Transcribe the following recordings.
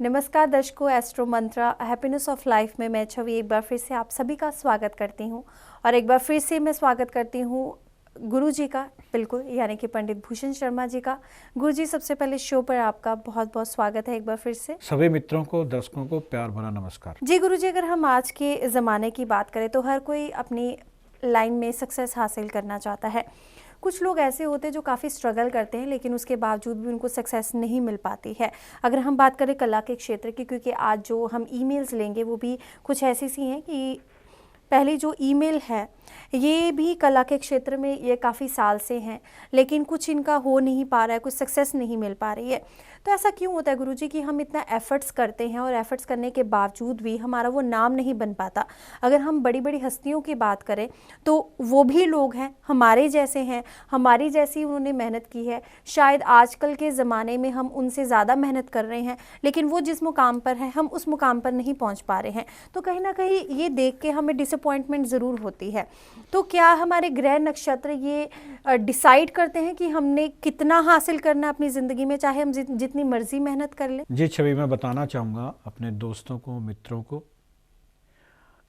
नमस्कार दर्शकों, astro Mantra happiness of life में मैं छवि एक बार फिर से आप सभी का स्वागत करती हूं और एक बार फिर से मैं स्वागत करती हूं गुरु जी का, बिल्कुल, यानी कि पंडित भूषण शर्मा जी का। गुरु जी, सबसे पहले शो पर आपका बहुत बहुत स्वागत है एक बार फिर से। सभी मित्रों को, दर्शकों को प्यार भरा नमस्कार। जी गुरु जी, अगर हम आज के ज़माने की बात करें तो हर कोई अपनी लाइन में सक्सेस हासिल करना चाहता है। कुछ लोग ऐसे होते हैं जो काफ़ी स्ट्रगल करते हैं लेकिन उसके बावजूद भी उनको सक्सेस नहीं मिल पाती है। अगर हम बात करें कला के क्षेत्र की, क्योंकि आज जो हम ईमेल्स लेंगे वो भी कुछ ऐसी सी हैं कि पहली जो ईमेल है ये भी कला के क्षेत्र में ये काफ़ी साल से हैं, लेकिन कुछ इनका हो नहीं पा रहा है, कुछ सक्सेस नहीं मिल पा रही है। तो ऐसा क्यों होता है गुरुजी कि हम इतना एफर्ट्स करते हैं और एफर्ट्स करने के बावजूद भी हमारा वो नाम नहीं बन पाता। अगर हम बड़ी बड़ी हस्तियों की बात करें तो वो भी लोग हैं, हमारे जैसे हैं, हमारी जैसी उन्होंने मेहनत की है। शायद आजकल के ज़माने में हम उनसे ज़्यादा मेहनत कर रहे हैं, लेकिन वो जिस मुकाम पर है हम उस मुकाम पर नहीं पहुँच पा रहे हैं। तो कहीं ना कहीं ये देख के हमें डिसअपॉइंटमेंट ज़रूर होती है। तो क्या हमारे ग्रह नक्षत्र ये डिसाइड करते हैं कि हमने कितना हासिल करना है अपनी ज़िंदगी में, चाहे हम जितनी मर्जी मेहनत कर लें? जी छवि, मैं बताना चाहूँगा अपने दोस्तों को, मित्रों को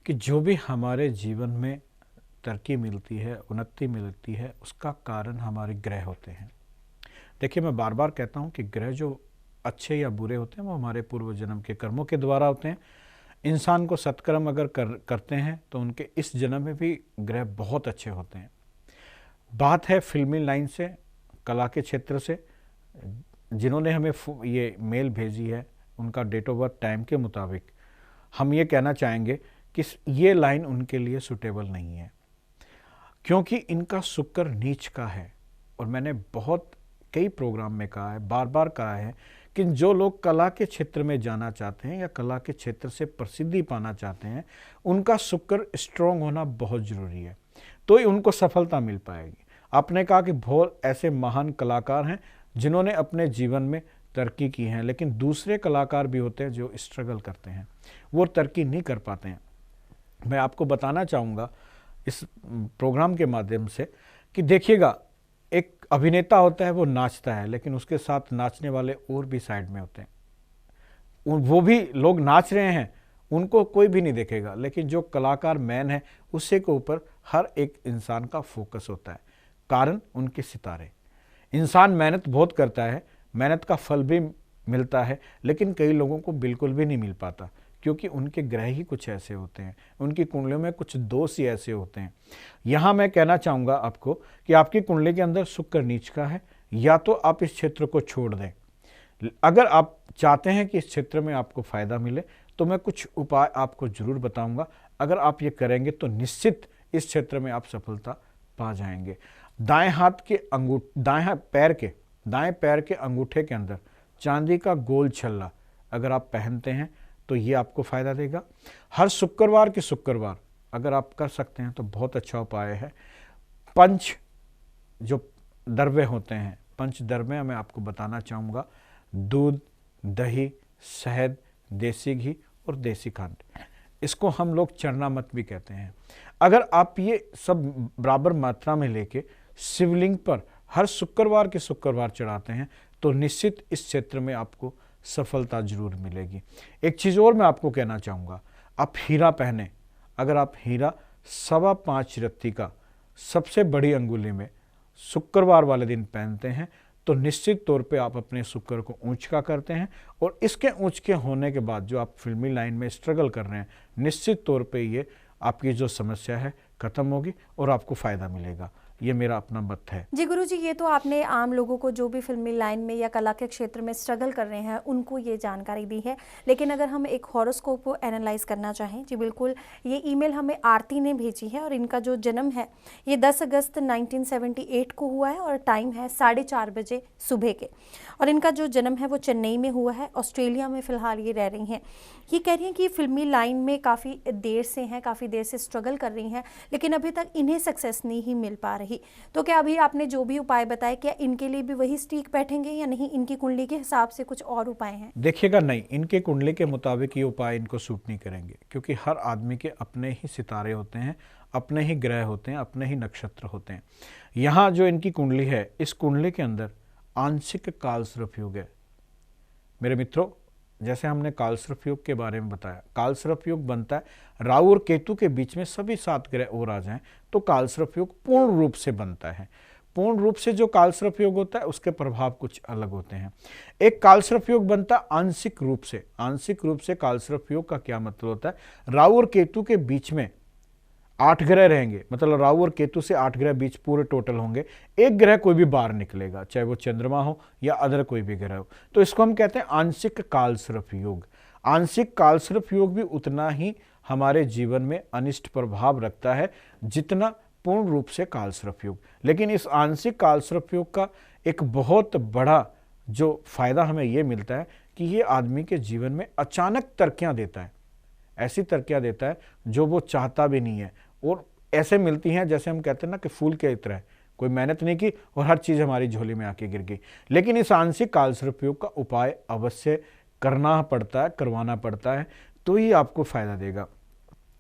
कि जो भी हमारे जीवन में तरक्की मिलती है, उन्नति मिलती है, उसका कारण हमारे ग्रह होते हैं। देखिए, मैं बार बार कहता हूँ कि ग्रह जो अच्छे या बुरे होते हैं वो हमारे पूर्व जन्म के कर्मों के द्वारा होते हैं। इंसान को सत्कर्म अगर करते हैं तो उनके इस जन्म में भी ग्रह बहुत अच्छे होते हैं। बात है फिल्मी लाइन से, कला के क्षेत्र से। जिन्होंने हमें ये मेल भेजी है उनका डेट ऑफ बर्थ टाइम के मुताबिक हम ये कहना चाहेंगे कि ये लाइन उनके लिए सूटेबल नहीं है, क्योंकि इनका शुक्र नीच का है। और मैंने बहुत कई प्रोग्राम में कहा है, बार बार कहा है कि जो लोग कला के क्षेत्र में जाना चाहते हैं या कला के क्षेत्र से प्रसिद्धि पाना चाहते हैं, उनका शुक्र स्ट्रॉन्ग होना बहुत ज़रूरी है, तो ही उनको सफलता मिल पाएगी। आपने कहा कि बहुत ऐसे महान कलाकार हैं जिन्होंने अपने जीवन में तरक्की की है, लेकिन दूसरे कलाकार भी होते हैं जो स्ट्रगल करते हैं, वो तरक्की नहीं कर पाते हैं। मैं आपको बताना चाहूँगा इस प्रोग्राम के माध्यम से कि देखिएगा, एक अभिनेता होता है, वो नाचता है, लेकिन उसके साथ नाचने वाले और भी साइड में होते हैं। वो भी लोग नाच रहे हैं, उनको कोई भी नहीं देखेगा, लेकिन जो कलाकार मैन है उसी के ऊपर हर एक इंसान का फोकस होता है। कारण उनके सितारे। इंसान मेहनत बहुत करता है, मेहनत का फल भी मिलता है, लेकिन कई लोगों को बिल्कुल भी नहीं मिल पाता, क्योंकि उनके ग्रह ही कुछ ऐसे होते हैं, उनकी कुंडलियों में कुछ दोष ही ऐसे होते हैं। यहाँ मैं कहना चाहूँगा आपको कि आपकी कुंडली के अंदर शुक्र नीच का है, या तो आप इस क्षेत्र को छोड़ दें। अगर आप चाहते हैं कि इस क्षेत्र में आपको फ़ायदा मिले तो मैं कुछ उपाय आपको ज़रूर बताऊँगा। अगर आप ये करेंगे तो निश्चित इस क्षेत्र में आप सफलता पा जाएंगे। दाएं पैर के अंगूठे के अंदर चांदी का गोल छल्ला अगर आप पहनते हैं तो ये आपको फ़ायदा देगा। हर शुक्रवार के शुक्रवार अगर आप कर सकते हैं तो बहुत अच्छा उपाय है। पंच जो द्रव्य होते हैं, पंच द्रव्य मैं आपको बताना चाहूँगा: दूध, दही, शहद, देसी घी और देसी खंड। इसको हम लोग चरणामत भी कहते हैं। अगर आप ये सब बराबर मात्रा में लेके शिवलिंग पर हर शुक्रवार के शुक्रवार चढ़ाते हैं तो निश्चित इस क्षेत्र में आपको सफलता जरूर मिलेगी। एक चीज़ और मैं आपको कहना चाहूँगा, आप हीरा पहने। अगर आप हीरा 5.25 रत्ती का सबसे बड़ी अंगुली में शुक्रवार वाले दिन पहनते हैं तो निश्चित तौर पे आप अपने शुक्र को ऊंच का करते हैं, और इसके ऊंच के होने के बाद जो आप फिल्मी लाइन में स्ट्रगल कर रहे हैं, निश्चित तौर पे ये आपकी जो समस्या है खत्म होगी और आपको फ़ायदा मिलेगा। ये मेरा अपना मत है। जी गुरुजी, ये तो आपने आम लोगों को जो भी फिल्मी लाइन में या कला के क्षेत्र में स्ट्रगल कर रहे हैं उनको ये जानकारी दी है, लेकिन अगर हम एक हॉरोस्कोप को एनालाइज करना चाहें, जी बिल्कुल, ये ईमेल हमें आरती ने भेजी है और इनका जो जन्म है ये 10 अगस्त 1978 को हुआ है और टाइम है 4:30 बजे सुबह के, और इनका जो जन्म है वो चेन्नई में हुआ है। ऑस्ट्रेलिया में फ़िलहाल ये रह रही हैं। ये कह रही हैं कि फिल्मी लाइन में काफ़ी देर से हैं, काफ़ी देर से स्ट्रगल कर रही हैं, लेकिन अभी तक इन्हें सक्सेस नहीं मिल पा रही। तो क्या अभी आपने जो भी उपाय बताए, क्या इनके लिए भी वही स्टिक बैठेंगे या नहीं, इनकी कुंडली के हिसाब से कुछ और उपाय हैं? देखिएगा, नहीं, इनके कुंडली के मुताबिक ये उपाय इनको सूट नहीं करेंगे, क्योंकि हर आदमी के अपने ही सितारे होते हैं, अपने ही ग्रह होते हैं, अपने ही नक्षत्र होते हैं। यहाँ जो इनकी कुंडली है, इस कुंडली के अंदर आंशिक काल सर्प योग है। मेरे मित्रों, जैसे हमने कालसर्प योग के बारे में बताया, कालसर्प योग बनता है राहु और केतु के बीच में सभी 7 ग्रह और आ जाएं तो कालसर्प योग पूर्ण रूप से बनता है। पूर्ण रूप से जो कालसर्प योग होता है उसके प्रभाव कुछ अलग होते हैं। एक कालसर्प योग बनता है आंशिक रूप से। आंशिक रूप से कालसर्प योग का क्या मतलब होता है, राहु और केतु के बीच में 8 ग्रह रहेंगे, मतलब राहु और केतु से 8 ग्रह बीच पूरे टोटल होंगे, एक ग्रह कोई भी बाहर निकलेगा, चाहे वो चंद्रमा हो या अदर कोई भी ग्रह हो, तो इसको हम कहते हैं आंशिक कालसर्प योग। आंशिक कालसर्प योग भी उतना ही हमारे जीवन में अनिष्ट प्रभाव रखता है जितना पूर्ण रूप से कालसर्प योग। लेकिन इस आंशिक कालसर्प योग का एक बहुत बड़ा जो फायदा हमें ये मिलता है कि ये आदमी के जीवन में अचानक तरक्कियां देता है, ऐसी तरक्कियां देता है जो वो चाहता भी नहीं है, और ऐसे मिलती हैं जैसे हम कहते हैं ना कि फूल के तरह, कोई मेहनत नहीं की और हर चीज हमारी झोली में आके गिर गई। लेकिन इस आंशिक कालसर्प योग का उपाय अवश्य करना पड़ता है, करवाना पड़ता है, तो ही आपको फायदा देगा।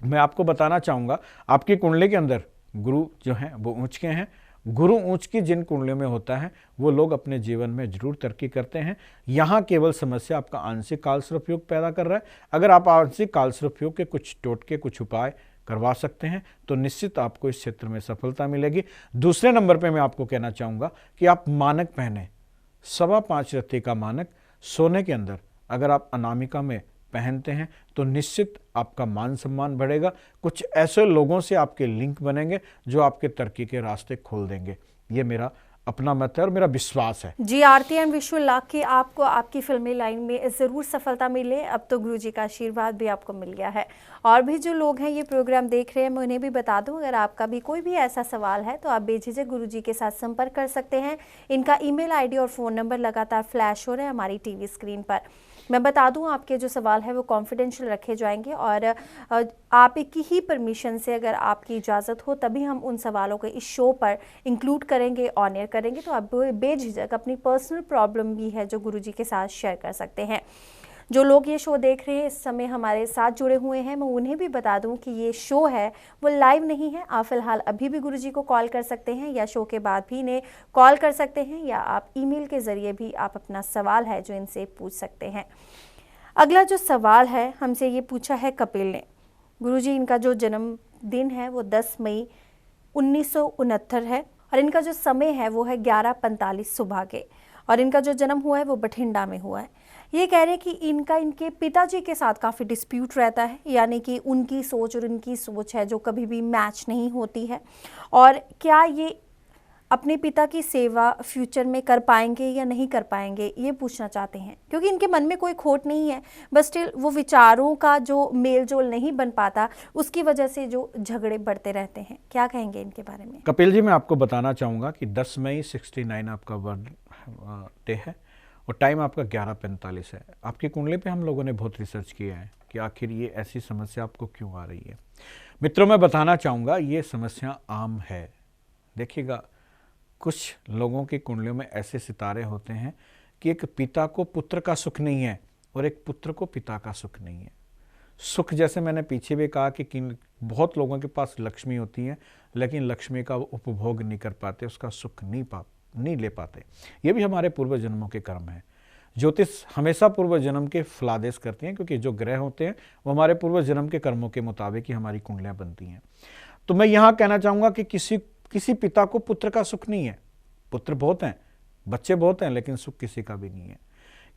मैं आपको बताना चाहूंगा, आपकी कुंडली के अंदर गुरु जो हैं वो ऊंच के हैं। गुरु ऊंच की जिन कुंडलियों में होता है वो लोग अपने जीवन में जरूर तरक्की करते हैं। यहाँ केवल समस्या आपका आंशिक कालसर्प योग पैदा कर रहा है। अगर आप आंशिक कालसर्प योग के कुछ टोटके, कुछ उपाय करवा सकते हैं तो निश्चित आपको इस क्षेत्र में सफलता मिलेगी। दूसरे नंबर पे मैं आपको कहना चाहूँगा कि आप मानक पहने, 5.25 रत्ती का मानक सोने के अंदर अगर आप अनामिका में पहनते हैं तो निश्चित आपका मान सम्मान बढ़ेगा। कुछ ऐसे लोगों से आपके लिंक बनेंगे जो आपके तरक्की के रास्ते खोल देंगे। ये मेरा अपना मत है और मेरा विश्वास है। जी, आरती एंड विश यू लक कि आपको आपकी फिल्मी लाइन में ज़रूर सफलता मिले। अब तो गुरुजी का आशीर्वाद भी आपको मिल गया है। और भी जो लोग हैं ये प्रोग्राम देख रहे हैं, मैं उन्हें भी बता दूं, अगर आपका भी कोई भी ऐसा सवाल है तो आप बेझिझक गुरुजी के साथ संपर्क कर सकते हैं। इनका ईमेल आईडी और फ़ोन नंबर लगातार फ्लैश हो रहे हैं हमारी टीवी स्क्रीन पर। मैं बता दूं, आपके जो सवाल है वो कॉन्फिडेंशियल रखे जाएंगे और आपकी ही परमिशन से, अगर आपकी इजाज़त हो, तभी हम उन सवालों को इस शो पर इंक्लूड करेंगे, ऑन एयर करेंगे। तो आप बेझिझक अपनी पर्सनल प्रॉब्लम भी है जो गुरुजी के साथ शेयर कर सकते हैं। जो लोग ये शो देख रहे हैं, इस समय हमारे साथ जुड़े हुए हैं, मैं उन्हें भी बता दूं कि ये शो है वो लाइव नहीं है। आप फिलहाल अभी भी गुरुजी को कॉल कर सकते हैं या शो के बाद भी इन्हें कॉल कर सकते हैं, या आप ईमेल के ज़रिए भी आप अपना सवाल है जो इनसे पूछ सकते हैं। अगला जो सवाल है हमसे ये पूछा है कपिल ने। गुरुजी, इनका जो जन्मदिन है वो 10 मई 1969 है और इनका जो समय है वो है 11:45 सुबह के, और इनका जो जन्म हुआ है वो बठिंडा में हुआ है। ये कह रहे हैं कि इनके पिताजी के साथ काफ़ी डिस्प्यूट रहता है, यानी कि उनकी सोच और इनकी सोच है जो कभी भी मैच नहीं होती है। और क्या ये अपने पिता की सेवा फ्यूचर में कर पाएंगे या नहीं कर पाएंगे, ये पूछना चाहते हैं। क्योंकि इनके मन में कोई खोट नहीं है, बस स्टिल वो विचारों का जो मेल जोल नहीं बन पाता, उसकी वजह से जो झगड़े बढ़ते रहते हैं। क्या कहेंगे इनके बारे में? कपिल जी, मैं आपको बताना चाहूँगा कि 10 मई 69 आपका बर्थडे है और टाइम आपका 11:45 है। आपकी कुंडली पे हम लोगों ने बहुत रिसर्च किया है कि आखिर ये ऐसी समस्या आपको क्यों आ रही है। मित्रों, मैं बताना चाहूँगा ये समस्या आम है। देखिएगा, कुछ लोगों की कुंडलियों में ऐसे सितारे होते हैं कि एक पिता को पुत्र का सुख नहीं है और एक पुत्र को पिता का सुख नहीं है। सुख, जैसे मैंने पीछे भी कहा कि बहुत लोगों के पास लक्ष्मी होती है लेकिन लक्ष्मी का उपभोग नहीं कर पाते, उसका सुख नहीं ले पाते। ये भी हमारे पूर्व जन्मों के कर्म है। ज्योतिष हमेशा पूर्व जन्म के फलादेश करते हैं, क्योंकि जो ग्रह होते हैं वो हमारे पूर्व जन्म के कर्मों के मुताबिक ही हमारी कुंडलियां बनती हैं। तो मैं यहाँ कहना चाहूँगा कि किसी पिता को पुत्र का सुख नहीं है। पुत्र बहुत हैं, बच्चे बहुत हैं, लेकिन सुख किसी का भी नहीं है।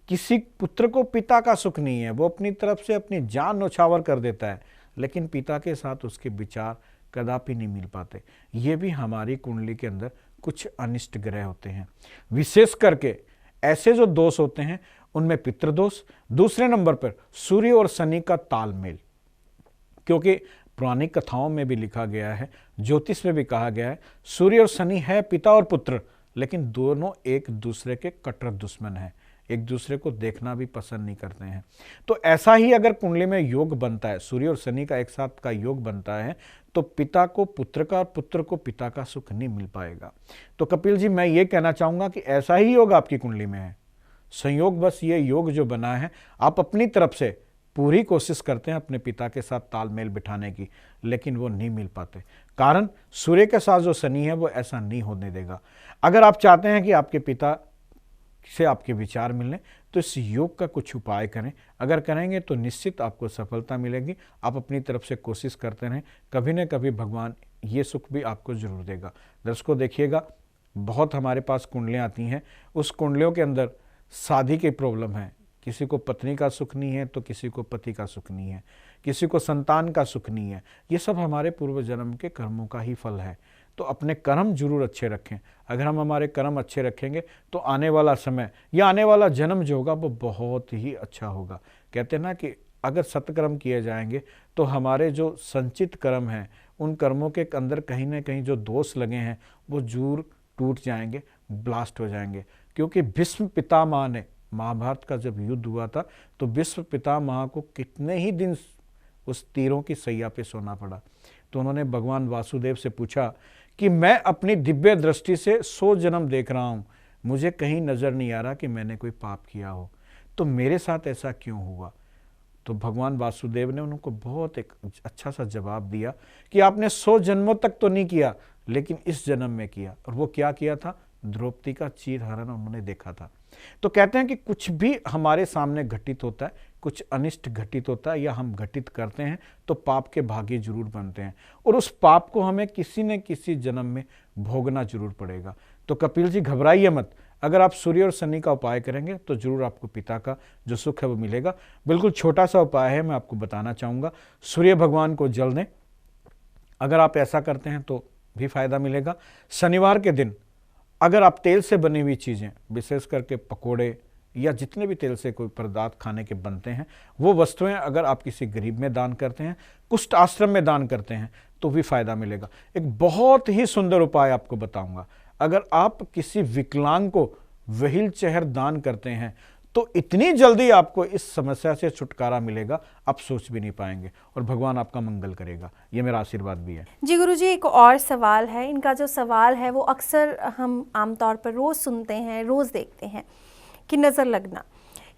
किसी पुत्र को पिता का सुख नहीं है, वो अपनी तरफ से अपनी जान न्यौछावर कर देता है, लेकिन पिता के साथ उसके विचार कदापि नहीं मिल पाते। ये भी हमारी कुंडली के अंदर कुछ अनिष्ट ग्रह होते हैं। विशेष करके ऐसे जो दोष होते हैं उनमें पितृदोष, दूसरे नंबर पर सूर्य और शनि का तालमेल। क्योंकि पुरानी कथाओं में भी लिखा गया है, ज्योतिष में भी कहा गया है, सूर्य और शनि है पिता और पुत्र, लेकिन दोनों एक दूसरे के कट्टर दुश्मन हैं, एक दूसरे को देखना भी पसंद नहीं करते हैं। तो ऐसा ही अगर कुंडली में योग बनता है, सूर्य और शनि का एक साथ का योग बनता है, तो पिता को पुत्र का और पुत्र को पिता का सुख नहीं मिल पाएगा। तो कपिल जी, मैं ये कहना चाहूँगा कि ऐसा ही योग आपकी कुंडली में है। संयोग बस ये योग जो बना है, आप अपनी तरफ से पूरी कोशिश करते हैं अपने पिता के साथ तालमेल बिठाने की, लेकिन वो नहीं मिल पाते। कारण सूर्य के साथ जो शनि है वो ऐसा नहीं होने देगा। अगर आप चाहते हैं कि आपके पिता से आपके विचार मिलने, तो इस योग का कुछ उपाय करें। अगर करेंगे तो निश्चित आपको सफलता मिलेगी। आप अपनी तरफ से कोशिश करते रहें, कभी न कभी भगवान ये सुख भी आपको जरूर देगा। दर्शकों देखिएगा, बहुत हमारे पास कुंडलियाँ आती हैं, उस कुंडलियों के अंदर शादी की प्रॉब्लम है, किसी को पत्नी का सुख नहीं है तो किसी को पति का सुख नहीं है, किसी को संतान का सुख नहीं है। ये सब हमारे पूर्व जन्म के कर्मों का ही फल है। तो अपने कर्म जरूर अच्छे रखें। अगर हम हमारे कर्म अच्छे रखेंगे तो आने वाला समय या आने वाला जन्म जो होगा वो बहुत ही अच्छा होगा। कहते हैं ना कि अगर सत्कर्म किए जाएंगे तो हमारे जो संचित कर्म हैं, उन कर्मों के अंदर कहीं ना कहीं जो दोष लगे हैं वो जरूर टूट जाएंगे, ब्लास्ट हो जाएंगे। क्योंकि भीष्म पितामह ने, महाभारत का जब युद्ध हुआ था तो भीष्म पितामह को कितने ही दिन उस तीरों की सैया पे सोना पड़ा। तो उन्होंने भगवान वासुदेव से पूछा कि मैं अपनी दिव्य दृष्टि से 100 जन्म देख रहा हूँ, मुझे कहीं नजर नहीं आ रहा कि मैंने कोई पाप किया हो, तो मेरे साथ ऐसा क्यों हुआ। तो भगवान वासुदेव ने उनको बहुत एक अच्छा सा जवाब दिया कि आपने 100 जन्मों तक तो नहीं किया, लेकिन इस जन्म में किया। और वो क्या किया था? द्रौपदी का चीरहरण उन्होंने देखा था। तो कहते हैं कि कुछ भी हमारे सामने घटित होता है, कुछ अनिष्ट घटित होता है या हम घटित करते हैं तो पाप के भागी जरूर बनते हैं, और उस पाप को हमें किसी न किसी जन्म में भोगना जरूर पड़ेगा। तो कपिल जी घबराइए मत, अगर आप सूर्य और शनि का उपाय करेंगे तो जरूर आपको पिता का जो सुख है वो मिलेगा। बिल्कुल छोटा सा उपाय है, मैं आपको बताना चाहूँगा। सूर्य भगवान को जल दें, अगर आप ऐसा करते हैं तो भी फायदा मिलेगा। शनिवार के दिन अगर आप तेल से बनी हुई चीज़ें, विशेष करके पकोड़े या जितने भी तेल से कोई पदार्थ खाने के बनते हैं, वो वस्तुएं अगर आप किसी गरीब में दान करते हैं, कुष्ठ आश्रम में दान करते हैं तो भी फायदा मिलेगा। एक बहुत ही सुंदर उपाय आपको बताऊंगा। अगर आप किसी विकलांग को व्हील चेयर दान करते हैं तो इतनी जल्दी आपको इस समस्या से छुटकारा मिलेगा, आप सोच भी नहीं पाएंगे, और भगवान आपका मंगल करेगा। ये मेरा आशीर्वाद भी है। जी गुरुजी, एक और सवाल है। इनका जो सवाल है वो अक्सर हम आमतौर पर रोज़ सुनते हैं, रोज़ देखते हैं कि नज़र लगना।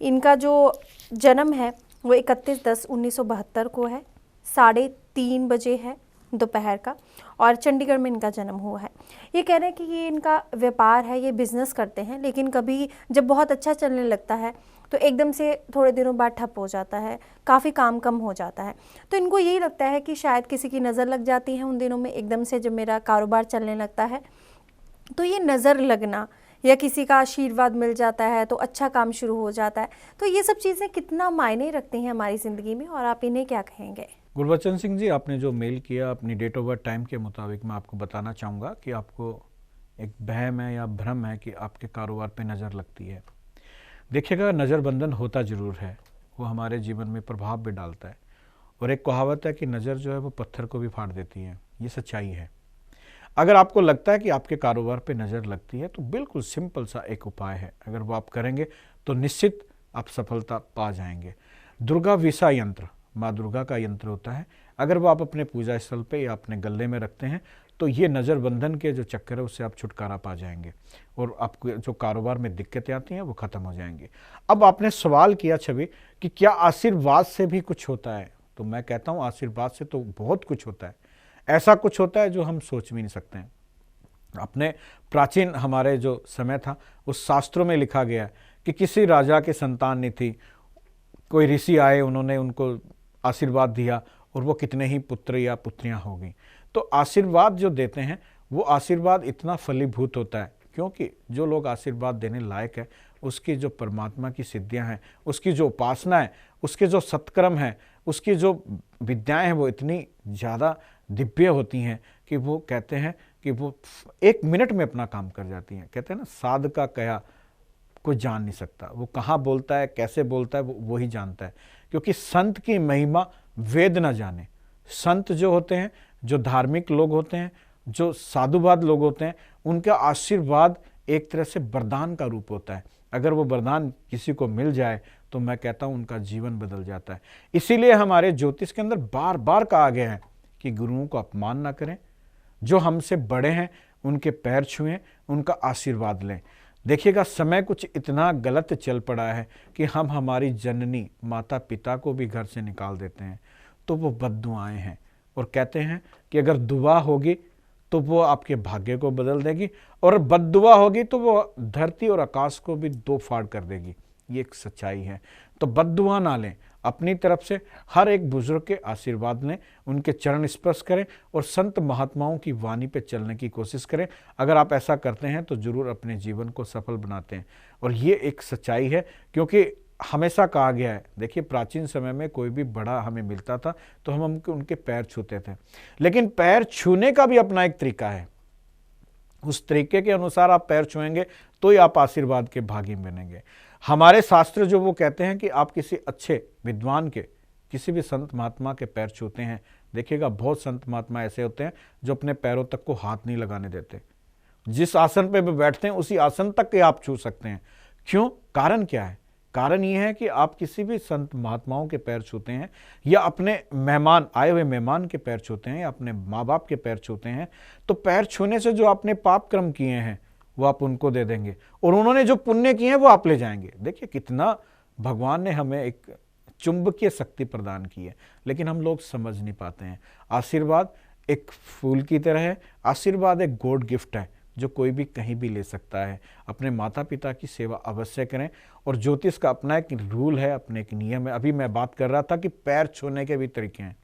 इनका जो जन्म है वो 31/10/1972 को है, 3:30 बजे है दोपहर का, और चंडीगढ़ में इनका जन्म हुआ है। ये कह रहे हैं कि ये इनका व्यापार है, ये बिज़नेस करते हैं, लेकिन कभी जब बहुत अच्छा चलने लगता है तो एकदम से थोड़े दिनों बाद ठप हो जाता है, काफ़ी काम कम हो जाता है। तो इनको यही लगता है कि शायद किसी की नज़र लग जाती है उन दिनों में, एकदम से जब मेरा कारोबार चलने लगता है। तो ये नज़र लगना या किसी का आशीर्वाद मिल जाता है तो अच्छा काम शुरू हो जाता है, तो ये सब चीज़ें कितना मायने रखती हैं हमारी ज़िंदगी में, और आप इन्हें क्या कहेंगे? गुरबचन सिंह जी, आपने जो मेल किया अपनी डेट ऑफ बर्थ टाइम के मुताबिक, मैं आपको बताना चाहूँगा कि आपको एक वहम है या भ्रम है कि आपके कारोबार पे नज़र लगती है। देखिएगा, नज़र बंधन होता ज़रूर है, वो हमारे जीवन में प्रभाव भी डालता है, और एक कहावत है कि नज़र जो है वो पत्थर को भी फाड़ देती है। ये सच्चाई है। अगर आपको लगता है कि आपके कारोबार पे नज़र लगती है तो बिल्कुल सिंपल सा एक उपाय है, अगर वो आप करेंगे तो निश्चित आप सफलता पा जाएंगे। दुर्गा विसा यंत्र, माँ दुर्गा का यंत्र होता है, अगर वो आप अपने पूजा स्थल पे या अपने गले में रखते हैं तो ये नज़र बंधन के जो चक्कर है उससे आप छुटकारा पा जाएंगे, और आपको जो कारोबार में दिक्कतें आती हैं वो ख़त्म हो जाएंगी। अब आपने सवाल किया छवि कि क्या आशीर्वाद से भी कुछ होता है, तो मैं कहता हूँ आशीर्वाद से तो बहुत कुछ होता है। ऐसा कुछ होता है जो हम सोच भी नहीं सकते हैं। अपने प्राचीन हमारे जो समय था उस शास्त्रों में लिखा गया है कि किसी राजा के संतान नहीं थी, कोई ऋषि आए, उन्होंने उनको आशीर्वाद दिया और वो कितने ही पुत्र या पुत्रियां हो गई। तो आशीर्वाद जो देते हैं वो आशीर्वाद इतना फलीभूत होता है, क्योंकि जो लोग आशीर्वाद देने लायक है उसकी जो परमात्मा की सिद्धियां हैं, उसकी जो उपासना है, उसके जो सत्कर्म है, उसकी जो विद्याएं हैं वो इतनी ज़्यादा दिव्य होती हैं कि वो कहते हैं कि वो 1 मिनट में अपना काम कर जाती हैं। कहते हैं ना, साध का कया कोई जान नहीं सकता, वो कहाँ बोलता है, कैसे बोलता है, वो ही जानता है। क्योंकि संत की महिमा वेद न जाने। संत जो होते हैं, जो धार्मिक लोग होते हैं, जो साधुवाद लोग होते हैं, उनका आशीर्वाद एक तरह से वरदान का रूप होता है। अगर वो वरदान किसी को मिल जाए तो मैं कहता हूँ उनका जीवन बदल जाता है। इसीलिए हमारे ज्योतिष के अंदर बार बार कहा गया है कि गुरुओं को अपमान ना करें, जो हमसे बड़े हैं उनके पैर छुएं, उनका आशीर्वाद लें। देखिएगा, समय कुछ इतना गलत चल पड़ा है कि हम हमारी जननी माता पिता को भी घर से निकाल देते हैं, तो वो बद्दुआएं हैं। और कहते हैं कि अगर दुआ होगी तो वो आपके भाग्य को बदल देगी, और बद्दुआ होगी तो वो धरती और आकाश को भी दो फाड़ कर देगी। ये एक सच्चाई है। तो बद्दुआ ना लें, अपनी तरफ से हर एक बुजुर्ग के आशीर्वाद लें, उनके चरण स्पर्श करें और संत महात्माओं की वाणी पे चलने की कोशिश करें। अगर आप ऐसा करते हैं तो जरूर अपने जीवन को सफल बनाते हैं। और ये एक सच्चाई है, क्योंकि हमेशा कहा गया है, देखिए प्राचीन समय में कोई भी बड़ा हमें मिलता था तो हम उनके पैर छूते थे, लेकिन पैर छूने का भी अपना एक तरीका है। उस तरीके के अनुसार आप पैर छुएंगे तो ही आप आशीर्वाद के भागी बनेंगे। हमारे शास्त्र जो वो कहते हैं कि आप किसी अच्छे विद्वान के, किसी भी संत महात्मा के पैर छूते हैं, देखिएगा बहुत संत महात्मा ऐसे होते हैं जो अपने पैरों तक को हाथ नहीं लगाने देते। जिस आसन पे वे बैठते हैं उसी आसन तक के आप छू सकते हैं। क्यों? कारण क्या है? कारण ये है कि आप किसी भी संत महात्माओं के पैर छूते हैं, या अपने मेहमान, आए हुए मेहमान के पैर छूते हैं, या अपने माँ बाप के पैर छूते हैं, तो पैर छूने से जो आपने पाप कर्म किए हैं वो आप उनको दे देंगे, और उन्होंने जो पुण्य किए हैं वो आप ले जाएंगे। देखिए कितना भगवान ने हमें एक चुंबकीय शक्ति प्रदान की है, लेकिन हम लोग समझ नहीं पाते हैं। आशीर्वाद एक फूल की तरह है, आशीर्वाद एक गॉड गिफ्ट है जो कोई भी कहीं भी ले सकता है। अपने माता पिता की सेवा अवश्य करें, और ज्योतिष का अपना एक रूल है, अपने एक नियम है। अभी मैं बात कर रहा था कि पैर छूने के भी तरीके हैं।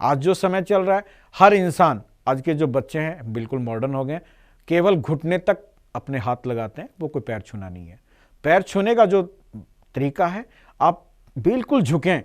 आज जो समय चल रहा है, हर इंसान, आज के जो बच्चे हैं बिल्कुल मॉडर्न हो गए, केवल घुटने तक अपने हाथ लगाते हैं, वो कोई पैर छूना नहीं है। पैर छूने का जो तरीका है, आप बिल्कुल झुकें,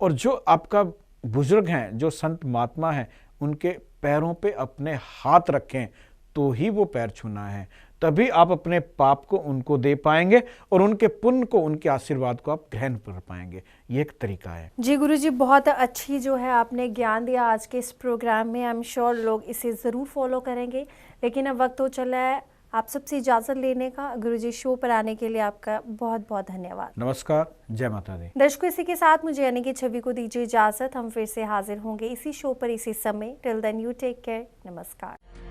और जो आपका बुजुर्ग हैं, जो संत महात्मा हैं, उनके पैरों पे अपने हाथ रखें, तो ही वो पैर छूना है। तभी आप अपने पाप को उनको दे पाएंगे और उनके पुण्य को, उनके आशीर्वाद को आप ग्रहण कर पाएंगे। ये एक तरीका है। जी गुरुजी, बहुत अच्छी जो है आपने ज्ञान दिया आज के इस प्रोग्राम में। आई एम श्योर लोग इसे ज़रूर फॉलो करेंगे। लेकिन अब वक्त हो चला है आप सबसे इजाज़त लेने का। गुरुजी, शो पर आने के लिए आपका बहुत बहुत धन्यवाद। नमस्कार, जय माता दी। दर्शकों, इसी के साथ मुझे यानी कि छवि को दीजिए इजाज़त। हम फिर से हाजिर होंगे इसी शो पर इसी समय। Till then you take care. नमस्कार।